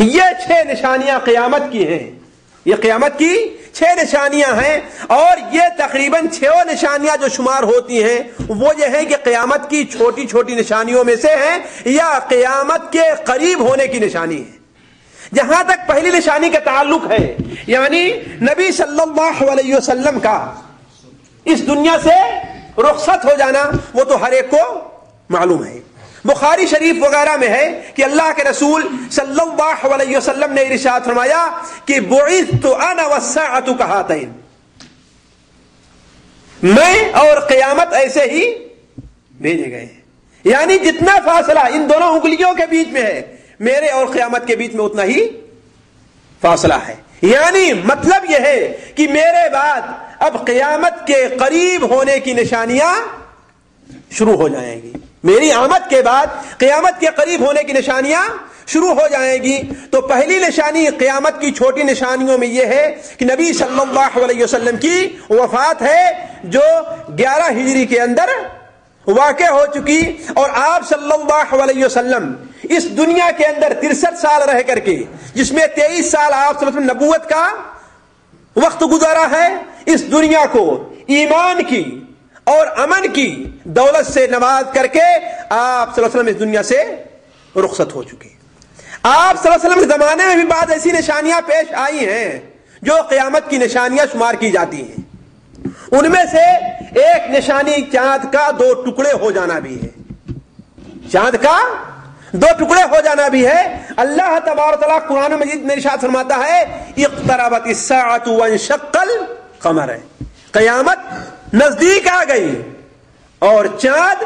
یہ 6 نشانیاں قیامت کی ہیں، یہ قیامت کی 6 نشانیاں ہیں، اور یہ تقریباً 6 نشانیاں جو شمار ہوتی ہیں وہ یہ ہے کہ قیامت کی چھوٹی چھوٹی نشانیوں میں سے ہیں یا قیامت کے قریب ہونے کی نشانی ہے۔ جہاں تک پہلی نشانی کا تعلق ہے، یعنی نبی صلی اللہ علیہ وسلم کا اس دنیا سے رخصت ہو جانا، وہ تو ہر ایک کو معلوم ہے۔ بخاری شریف وغیرہ میں ہے کہ اللہ کے رسول صلی اللہ علیہ وسلم نے ارشاد فرمایا کہ بعثت انا والساعۃ کہاتین، میں اور قیامت ایسے ہی بھیجے گئے ہیں، یعنی جتنا فاصلہ ان دونوں انگلیوں کے بیچ میں ہے، میرے اور قیامت کے بیچ میں اتنا ہی فاصلہ ہے۔ یعنی مطلب یہ ہے کہ میرے بعد اب قیامت کے قریب ہونے کی نشانیاں شروع ہو جائیں گی، میری آمد کے بعد قیامت کے قریب ہونے کی نشانیاں شروع ہو جائیں گی۔ تو پہلی نشانی قیامت کی چھوٹی نشانیوں میں یہ ہے کہ نبی صلی اللہ علیہ وسلم کی وفات ہے، جو 11 ہجری کے اندر واقع ہو چکی، اور آپ صلی اللہ علیہ وسلم اس دنیا کے اندر 63 سال رہ کر کے، جس میں 23 سال آپ صلی اللہ علیہ وسلم نبوت کا وقت گزارا ہے، اس دنیا کو ایمان کی اور امن کی دولت سے نواز کر کے آپ صلی اللہ علیہ وسلم اس دنیا سے رخصت ہو چکے۔ آپ صلی اللہ علیہ وسلم کے زمانے میں بھی بعض ایسی نشانیاں پیش آئی ہیں جو قیامت کی نشانیاں شمار کی جاتی ہیں، ان میں سے ایک نشانی چاند کا 2 ٹکڑے ہو جانا بھی ہے، چاند کا 2 ٹکڑے ہو جانا بھی ہے۔ اللہ تبارک و تعالیٰ قرآن مجید میں ارشاد فرماتا ہے اقتربت الساعۃ وانشق القمر، قیامت نزدیک آ گئی اور چاند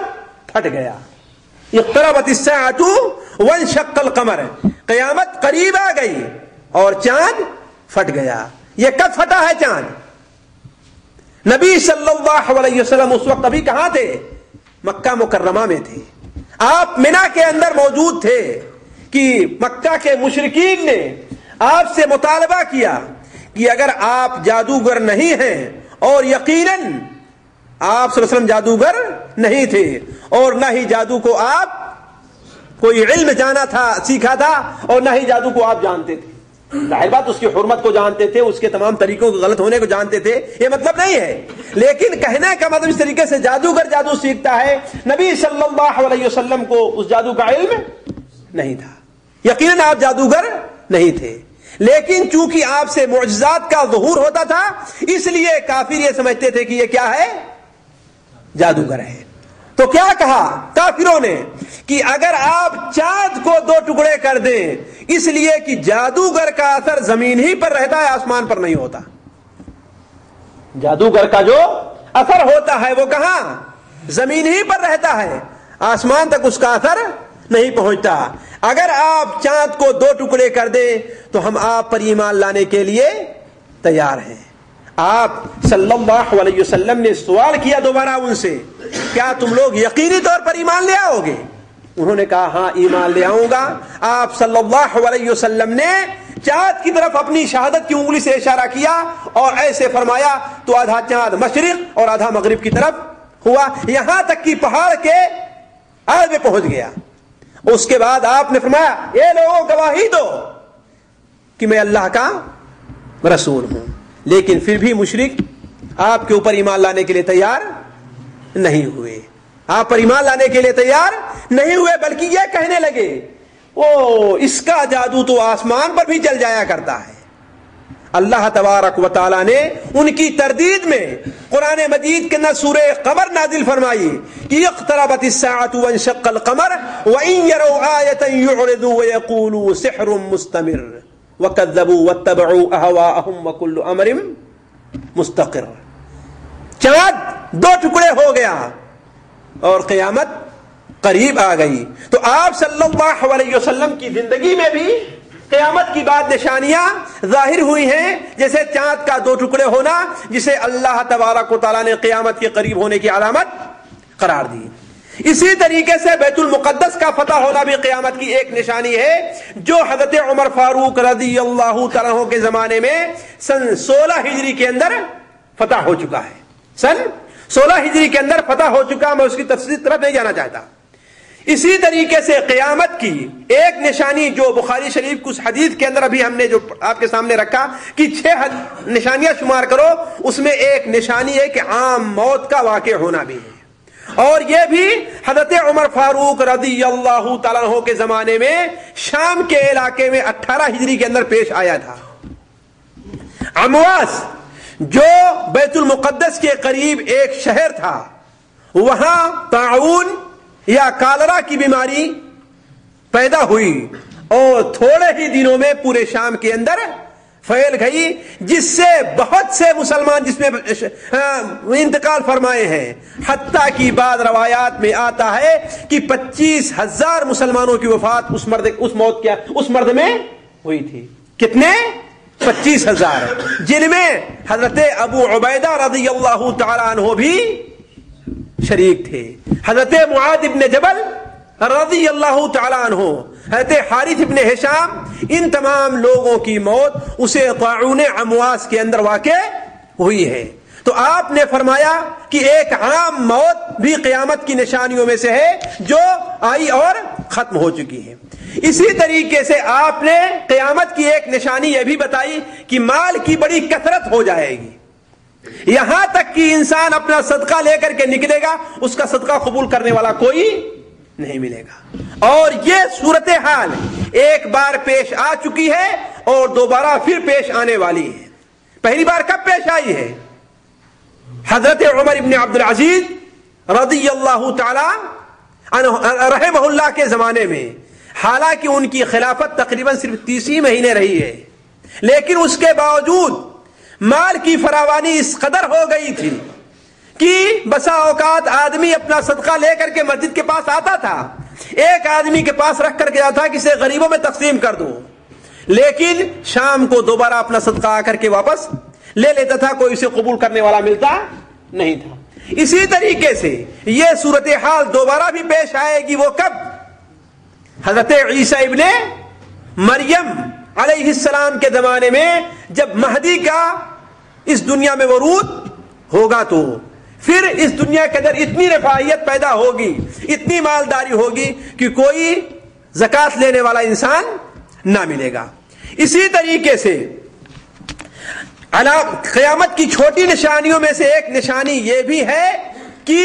پھٹ گیا۔ اقتربت الساعۃ وانشق القمر، قیامت قریب آ گئی اور چاند پھٹ گیا۔ یہ کب پھٹا ہے چاند؟ نبی صلی اللہ علیہ وسلم اس وقت ابھی کہاں تھے؟ مکہ مکرمہ میں تھے، آپ منا کے اندر موجود تھے کہ مکہ کے مشرکین نے آپ سے مطالبہ کیا کہ اگر آپ جادوگر نہیں ہیں، اور یقیناً آپ صلی اللہ علیہ وسلم جادوگر نہیں تھے، اور نہ ہی جادو کو آپ کوئی علم جانا تھا، سیکھا تھا، اور نہ ہی جادو کو آپ جانتے تھے، ظاہر بات اس کی حرمت کو جانتے تھے، اس کے تمام طریقوں کو غلط ہونے کو جانتے تھے، یہ مطلب نہیں ہے، لیکن کہنے کا مطلب اس طریقے سے جادوگر جادو سیکھتا ہے، نبی صلی اللہ علیہ وسلم کو اس جادو کا علم نہیں تھا، یقیناً آپ جادوگر نہیں تھے، لیکن چونکہ آپ سے معجزات کا ظہور ہوتا تھا، اس لیے کافر یہ سمجھتے تھے کہ یہ کیا ہے؟ جادوگر ہے۔ تو کیا کہا کافروں نے کہ اگر آپ چاند کو 2 ٹکڑے کر دیں، اس لیے کہ جادوگر کا اثر زمین ہی پر رہتا ہے، آسمان پر نہیں ہوتا، جادوگر کا جو اثر ہوتا ہے وہ کہاں؟ زمین ہی پر رہتا ہے، آسمان تک اس کا اثر نہیں پہنچتا۔ اگر آپ چاند کو 2 ٹکڑے کر دیں تو ہم آپ پر ایمان لانے کے لیے تیار ہیں۔ آپ صلی اللہ علیہ وسلم نے سوال کیا دوبارہ ان سے، کیا تم لوگ یقینی طور پر ایمان لے آؤ گے؟ انہوں نے کہا ہاں ایمان لے آؤں گا۔ آپ صلی اللہ علیہ وسلم نے چاند کی طرف اپنی شہادت کی انگلی سے اشارہ کیا اور ایسے فرمایا تو آدھا چاند مشرق اور آدھا مغرب کی طرف ہوا، یہاں تک کہ پہاڑ کے آدھ میں پہنچ گیا۔ اس کے بعد آپ نے فرمایا اے لوگوں گواہی دو کہ میں اللہ کا رسول ہوں، لیکن پھر بھی مشرک آپ کے اوپر ایمان لانے کے لیے تیار نہیں ہوئے، آپ پر ایمان لانے کے لیے تیار نہیں ہوئے، بلکہ یہ کہنے لگے او اس کا جادو تو آسمان پر بھی چل جایا کرتا ہے۔ اللہ تبارک و تعالی نے ان کی تردید میں قرآن مجید کے اندر سورہ قمر نازل فرمائی کہ اقتربت الساعۃ وانشق القمر وان يروا آیۃ یعرضوا ویقولوا سحر مستمر وکذبوا واتبعوا اهواءهم وكل امر مستقر۔ چاند 2 ٹکڑے ہو گیا اور قیامت قریب آ گئی۔ تو آپ صلی اللہ علیہ وسلم کی زندگی میں بھی قیامت کی بعد نشانیاں ظاہر ہوئی ہیں، جیسے چاند کا 2 ٹکڑے ہونا، جسے اللہ تبارک و تعالیٰ نے قیامت کے قریب ہونے کی علامت قرار دی۔ اسی طریقے سے بیت المقدس کا فتح ہونا بھی قیامت کی ایک نشانی ہے، جو حضرت عمر فاروق رضی اللہ تعالیٰ عنہ کے زمانے میں سن 16 ہجری کے اندر فتح ہو چکا ہے، سن 16 ہجری کے اندر فتح ہو چکا۔ میں اس کی تفصیل طرف نہیں جانا چاہتا۔ اسی طریقے سے قیامت کی ایک نشانی جو بخاری شریف کی اس حدیث کے اندر ابھی ہم نے جو آپ کے سامنے رکھا کہ 6 نشانیاں شمار کرو، اس میں ایک نشانی ہے کہ عام موت کا واقع ہونا بھی ہے، اور یہ بھی حضرت عمر فاروق رضی اللہ تعالیٰ عنہ کے زمانے میں شام کے علاقے میں 18 ہجری کے اندر پیش آیا تھا۔ عمواس جو بیت المقدس کے قریب ایک شہر تھا، وہاں طاعون یا کالرا کی بیماری پیدا ہوئی اور تھوڑے ہی دنوں میں پورے شام کے اندر پھیل گئی، جس سے بہت سے مسلمان جس میں انتقال فرمائے ہیں، حتیٰ کہ بعض روایات میں آتا ہے کہ 25,000 مسلمانوں کی وفات اس مرد میں ہوئی تھی۔ کتنے؟ 25,000، جن میں حضرت ابو عبیدہ رضی اللہ تعالی عنہ بھی شریک تھے، حضرت معاذ ابن جبل رضی اللہ تعالی عنہ، حضرت حارث ابن ہشام، ان تمام لوگوں کی موت اسے طاعون عمواس کے اندر واقع ہوئی ہے۔ تو آپ نے فرمایا کہ ایک عام موت بھی قیامت کی نشانیوں میں سے ہے جو آئی اور ختم ہو چکی ہے۔ اسی طریقے سے آپ نے قیامت کی ایک نشانی یہ بھی بتائی کہ مال کی بڑی کثرت ہو جائے گی، یہاں تک کہ انسان اپنا صدقہ لے کر کے نکلے گا، اس کا صدقہ قبول کرنے والا کوئی نہیں ملے گا۔ اور یہ صورتحال ایک بار پیش آ چکی ہے اور دوبارہ پھر پیش آنے والی ہے۔ پہلی بار کب پیش آئی ہے؟ حضرت عمر ابن عبد العزیز رضی اللہ تعالی رحمہ اللہ کے زمانے میں، حالانکہ ان کی خلافت تقریباً صرف 30 مہینے رہی ہے، لیکن اس کے باوجود مال کی فراوانی اس قدر ہو گئی تھی کہ بسا اوقات آدمی اپنا صدقہ لے کر کے مسجد کے پاس آتا تھا، ایک آدمی کے پاس رکھ کر کے جاتا کہ اسے غریبوں میں تقسیم کر دو، لیکن شام کو دوبارہ اپنا صدقہ آ کر کے واپس لے لیتا تھا، کوئی اسے قبول کرنے والا ملتا نہیں تھا۔ اسی طریقے سے یہ صورتحال دوبارہ بھی پیش آئے گی، وہ کب؟ حضرت عیسیٰ ابن مریم علیہ السلام کے زمانے میں، جب مہدی کا اس دنیا میں ورود ہوگا تو پھر اس دنیا کے اندر اتنی رفاہیت پیدا ہوگی، اتنی مالداری ہوگی کہ کوئی زکوٰۃ لینے والا انسان نہ ملے گا۔ اسی طریقے سے قیامت کی چھوٹی نشانیوں میں سے ایک نشانی یہ بھی ہے کہ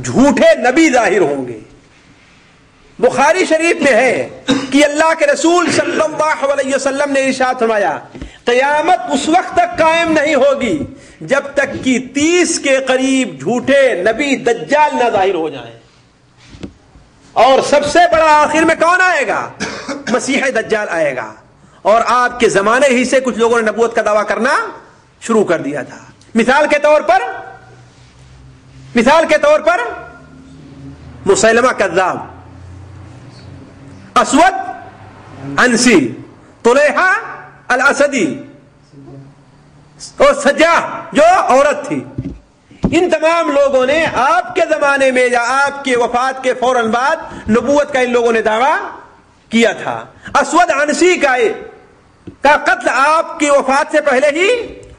جھوٹے نبی ظاہر ہوں گے۔ بخاری شریف میں ہے کہ اللہ کے رسول صلی اللہ علیہ وسلم نے ارشاد فرمایا، قیامت اس وقت تک قائم نہیں ہوگی جب تک کہ 30 کے قریب جھوٹے نبی دجال نہ ظاہر ہو جائیں، اور سب سے بڑا آخر میں کون آئے گا؟ مسیح دجال آئے گا۔ اور آپ کے زمانے ہی سے کچھ لوگوں نے نبوت کا دعویٰ کرنا شروع کر دیا تھا۔ مثال کے طور پر مسیلمہ کذاب، اسود عنسی، طلیحہ الاسدی اور سجاح جو عورت تھی، ان تمام لوگوں نے آپ کے زمانے میں یا آپ کے وفات کے فوراً بعد نبوت کا ان لوگوں نے دعویٰ کیا تھا۔ اسود عنسی کا قتل آپ کی وفات سے پہلے ہی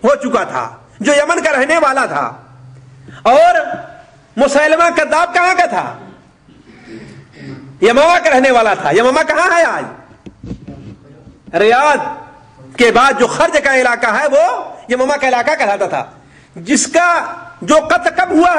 ہو چکا تھا، جو یمن کا رہنے والا تھا۔ اور مسیلمہ کذاب کہاں کا تھا؟ یمامہ کا رہنے والا تھا۔ یمامہ کہاں ہے آج؟ ریاض کے بعد جو خرج کا علاقہ ہے وہ یمامہ کا علاقہ کہلاتا تھا، جس کا جو قتل کب ہوا ہے